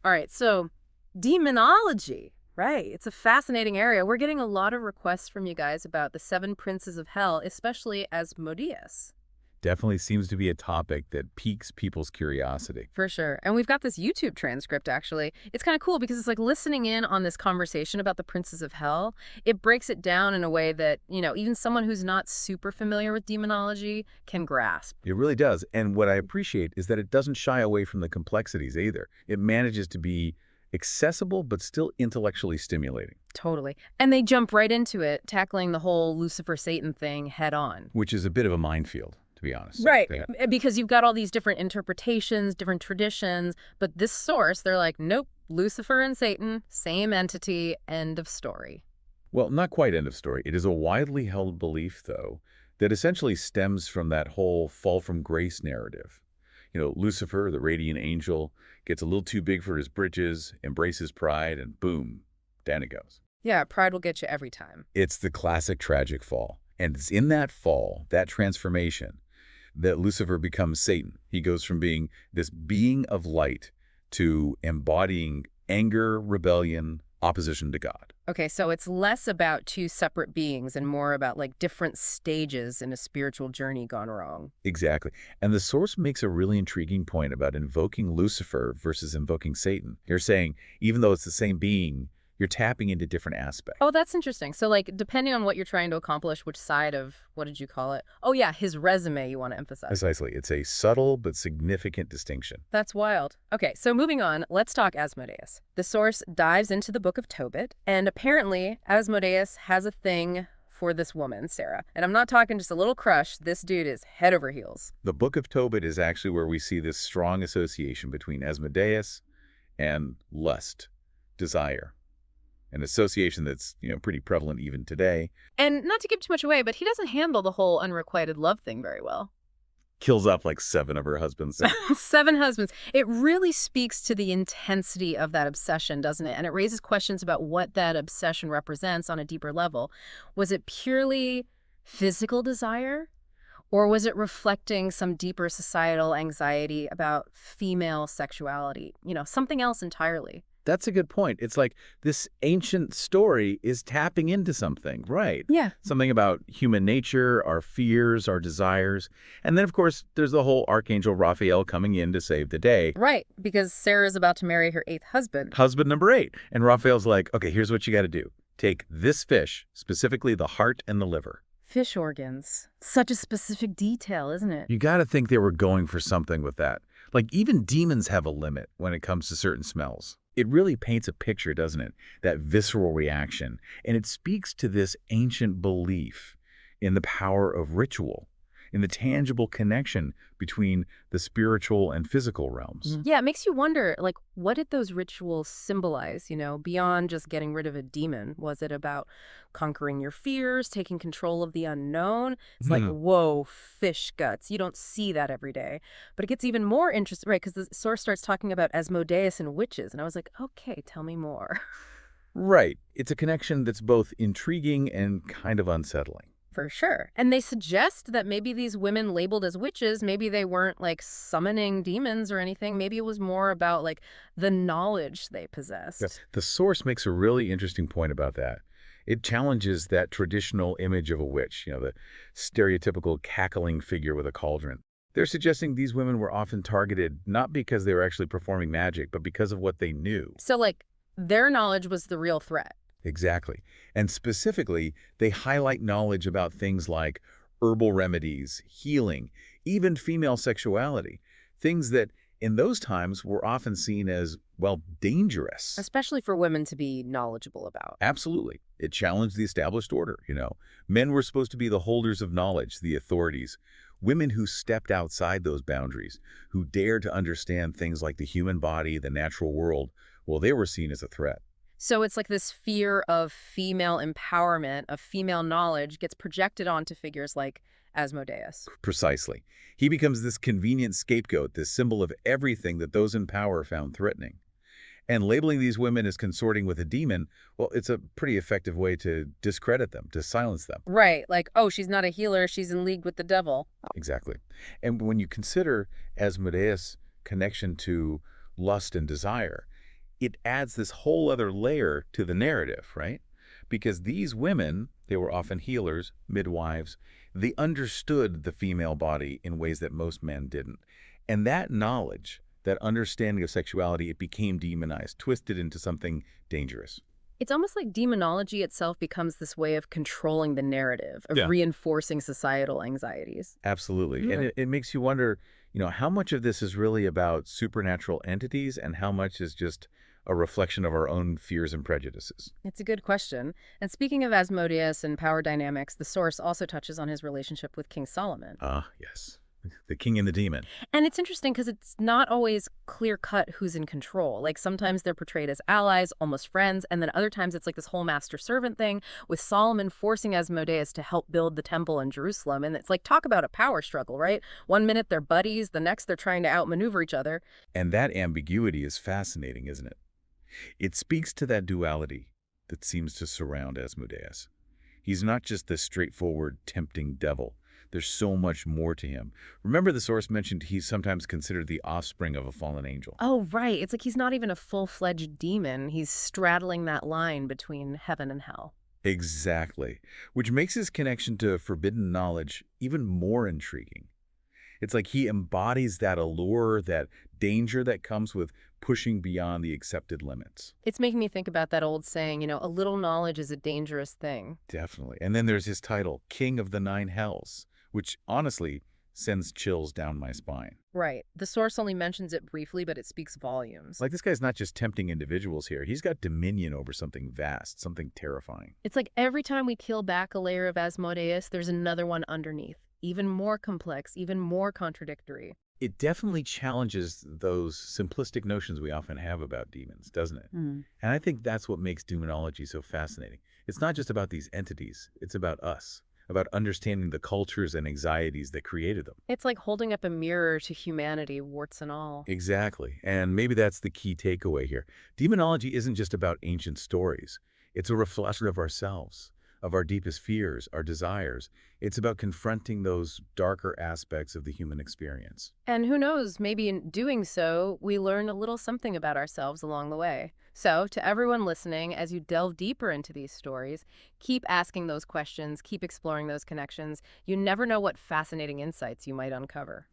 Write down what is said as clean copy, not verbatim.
All right, so demonology, right? It's a fascinating area. We're getting a lot of requests from you guys about the seven princes of hell, especially Asmodeus. Definitely seems to be a topic that piques people's curiosity. For sure. And we've got this YouTube transcript, actually. It's kind of cool because it's like listening in on this conversation about the princes of hell. It breaks it down in a way that, even someone who's not super familiar with demonology can grasp. It really does. And what I appreciate is that it doesn't shy away from the complexities either. It manages to be accessible but still intellectually stimulating, Totally. And they jump right into it, tackling the whole Lucifer Satan thing head on. which is a bit of a minefield, to be honest. Right. Yeah. Because you've got all these different interpretations, different traditions, but this source, they're like, nope, Lucifer and Satan, same entity, end of story. Well, not quite end of story. It is a widely held belief, though, that essentially stems from that whole fall from grace narrative. Lucifer, the radiant angel, gets a little too big for his britches, embraces pride, and boom, down it goes. Yeah, pride will get you every time. It's the classic tragic fall. And it's in that fall, that transformation, that Lucifer becomes Satan. He goes from being this being of light to embodying anger, rebellion, opposition to God. Okay, so it's less about two separate beings and more about like different stages in a spiritual journey gone wrong. Exactly. And the source makes a really intriguing point about invoking Lucifer versus invoking Satan. You're saying, even though it's the same being, you're tapping into different aspects. Oh, that's interesting. So like depending on what you're trying to accomplish, which side of, what did you call it? Oh yeah, his resume you want to emphasize. Precisely. It's a subtle but significant distinction. That's wild. Okay, so moving on, let's talk Asmodeus. The source dives into the Book of Tobit, and apparently Asmodeus has a thing for this woman, Sarah. And I'm not talking just a little crush. This dude is head over heels. The Book of Tobit is actually where we see this strong association between Asmodeus and lust, desire. An association that's, pretty prevalent even today. And not to give too much away, but he doesn't handle the whole unrequited love thing very well. Kills off like 7 of her husbands. 7 husbands. It really speaks to the intensity of that obsession, doesn't it? And it raises questions about what that obsession represents on a deeper level. Was it purely physical desire? Or was it reflecting some deeper societal anxiety about female sexuality? Something else entirely. That's a good point. It's like this ancient story is tapping into something, right? Yeah. Something about human nature, our fears, our desires. And then, of course, there's the whole Archangel Raphael coming in to save the day. Right, because Sarah's about to marry her 8th husband. Husband number 8. And Raphael's like, okay, here's what you got to do. Take this fish, specifically the heart and the liver. Fish organs. Such a specific detail, isn't it? You got to think they were going for something with that. Like, even demons have a limit when it comes to certain smells. It really paints a picture, doesn't it? That visceral reaction. And it speaks to this ancient belief in the power of ritual, in the tangible connection between the spiritual and physical realms. Yeah, it makes you wonder, like, what did those rituals symbolize, beyond just getting rid of a demon? Was it about conquering your fears, taking control of the unknown? It's like, whoa, fish guts. You don't see that every day. But it gets even more interesting, right? Because the source starts talking about Asmodeus and witches. And I was like, okay, tell me more. Right. It's a connection that's both intriguing and kind of unsettling. For sure. And they suggest that maybe these women labeled as witches, maybe they weren't like summoning demons or anything. Maybe it was more about like the knowledge they possessed. Yes. The source makes a really interesting point about that. It challenges that traditional image of a witch, the stereotypical cackling figure with a cauldron. They're suggesting these women were often targeted not because they were actually performing magic, but because of what they knew. So like their knowledge was the real threat. Exactly. And specifically, they highlight knowledge about things like herbal remedies, healing, even female sexuality, things that in those times were often seen as, well, dangerous. Especially for women to be knowledgeable about. Absolutely. It challenged the established order, Men were supposed to be the holders of knowledge, the authorities. Women who stepped outside those boundaries, who dared to understand things like the human body, the natural world, well, they were seen as a threat. So it's like this fear of female empowerment, of female knowledge, gets projected onto figures like Asmodeus. Precisely. He becomes this convenient scapegoat, this symbol of everything that those in power found threatening. And labeling these women as consorting with a demon, well, it's a pretty effective way to discredit them, to silence them. Right, like, oh, she's not a healer, she's in league with the devil. Exactly. And when you consider Asmodeus' connection to lust and desire, it adds this whole other layer to the narrative, right? Because these women, they were often healers, midwives, they understood the female body in ways that most men didn't. And that knowledge, that understanding of sexuality, it became demonized, twisted into something dangerous. It's almost like demonology itself becomes this way of controlling the narrative, of Yeah. reinforcing societal anxieties. Absolutely. And Mm. it makes you wonder, how much of this is really about supernatural entities and how much is just a reflection of our own fears and prejudices? It's a good question. And speaking of Asmodeus and power dynamics, the source also touches on his relationship with King Solomon. Ah, yes. The king and the demon. And it's interesting because it's not always clear cut who's in control. Like sometimes they're portrayed as allies, almost friends, and then other times it's like this whole master servant thing with Solomon forcing Asmodeus to help build the temple in Jerusalem. And it's like talk about a power struggle, right? One minute they're buddies, the next they're trying to outmaneuver each other. And that ambiguity is fascinating, isn't it? It speaks to that duality that seems to surround Asmodeus. He's not just this straightforward, tempting devil. There's so much more to him. Remember the source mentioned he's sometimes considered the offspring of a fallen angel. Oh, right. It's like he's not even a full-fledged demon. He's straddling that line between heaven and hell. Exactly. Which makes his connection to forbidden knowledge even more intriguing. It's like he embodies that allure, that danger that comes with pushing beyond the accepted limits. It's making me think about that old saying, a little knowledge is a dangerous thing. Definitely. And then there's his title, King of the Nine Hells, which honestly sends chills down my spine. Right. The source only mentions it briefly, but it speaks volumes. Like this guy's not just tempting individuals here. He's got dominion over something vast, something terrifying. It's like every time we peel back a layer of Asmodeus, there's another one underneath, even more complex, even more contradictory. It definitely challenges those simplistic notions we often have about demons, doesn't it? Hmm. And I think that's what makes demonology so fascinating. It's not just about these entities, it's about us, about understanding the cultures and anxieties that created them. It's like holding up a mirror to humanity, warts and all. Exactly. And maybe that's the key takeaway here. Demonology isn't just about ancient stories. It's a reflection of ourselves, of our deepest fears, our desires. It's about confronting those darker aspects of the human experience. And who knows, maybe in doing so, we learn a little something about ourselves along the way. So, to everyone listening, as you delve deeper into these stories, keep asking those questions, keep exploring those connections. You never know what fascinating insights you might uncover.